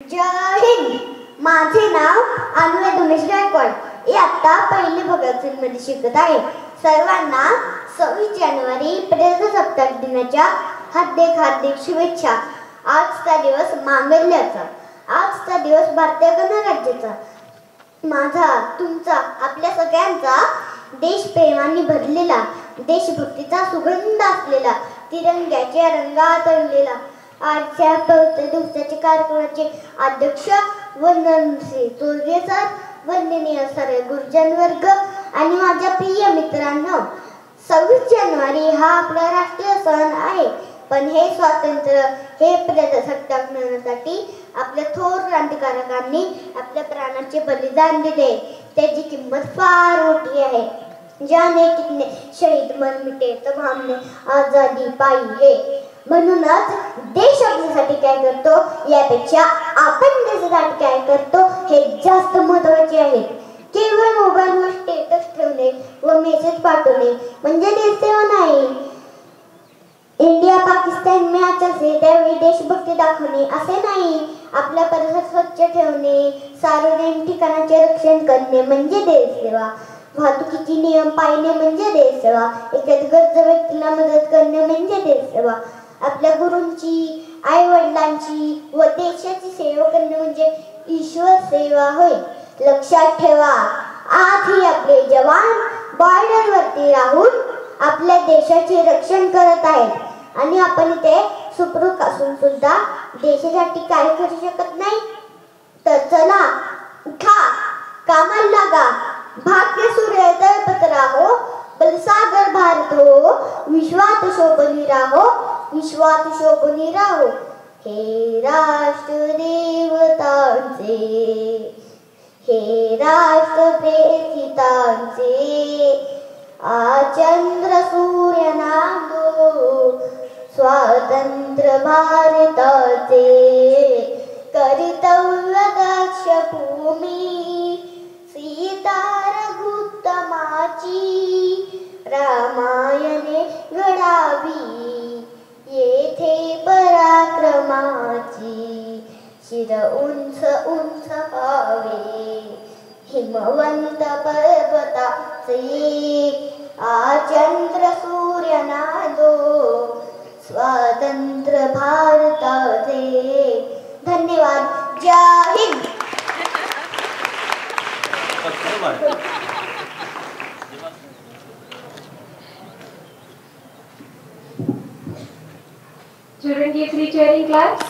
जय हिंद. माझे नाव अनुया दिनेश गायकवाड. इयत्ता पहिली भगतसिंगमध्ये शिकत आहे. सर्वांना 26 जानेवारी प्रजासत्ताक दिनाच्या हार्दिक शुभेच्छा. आजचा दिवस मांगल्याचा, आजचा दिवस भारतीय गणराज्याचा, माझा, तुमचा, आपल्या सगळ्यांचा देशप्रेमाने भरलेला, देशभक्तीचा सुगंध असलेला, तिरंग्याच्या रंगात रंगलेला. आजच्या पवित्र दिवसाचे कार्यक्रमाचे अध्यक्ष वंदन श्री चौधरी सर, वंदनीय सर्व गुरुजन वर्ग आणि माझ्या प्रिय मित्रांनो, 26 जानेवारी हा आपला राष्ट्रीय सण आहे. पण हे स्वातंत्र्य, हे प्रजासत्ताक मिळवण्यासाठी आपल्या थोर क्रांतिकारकांनी आपल्या प्राणाचे बलिदान दिले. त्याची किंमत फार मोठी आहे. जाने कितने शहीद मर मिटे तब हमने आजादी पाई है. म्हणूनच देश आपल्यासाठी काय करतो यापेक्षा आपण देशासाठी काय करतो हे जास्त महत्त्वाचे आहे. केवळ मोबाईलवर स्टेटस ठेवणे व मेसेज पाठवणे म्हणजे देशसेवा नाही. इंडिया पाकिस्तान मॅच असेल त्यावेळी देशभक्ती दाखवणे असे नाही. आपला परिसर स्वच्छ ठेवणे, सार्वजनिक ठिकाणाचे रक्षण करणे म्हणजे देशसेवा. वाहतुकीचे नियम पाळणे म्हणजे देशसेवा. एखाद्या गरजू व्यक्तीला मदत करणे म्हणजे देशसेवा. आपल्या गुरूंची, आई वडिलांची व देशाची सेवा करणे म्हणजे ईश्वर सेवा होय. लक्षात ठेवा, आजही आपले जवान बॉर्डरवरती राहून आपल्या देशाचे रक्षण करत आहेत आणि आपण इथे सुखरूप असून सुद्धा देशासाठी काय करू शकत नाही. तर चला उठा, कामाला लागा. भाग्य सूर्य तळपत राहो, बलसागर भारत हो, विश्वात शोभनी राहो, विश्वात शोभनी राहो. हे राष्ट्र देवतांचे, हे राष्ट्र प्रेषितांचे, चंद्र सूर्य नांदो स्वातंत्र्य भारताचे. कर्तव्य दक्ष भूमी सीता रघुत्तमाची, रामायणे घडावी येथे पराक्रमाची. शिर उंच उंच व्हावे हिमवंत पर्वताचे, चंद्र सूर्य नादो स्वातंत्र्य भारताचे. धन्यवाद. जय Hind. Children, give 3 cheering claps.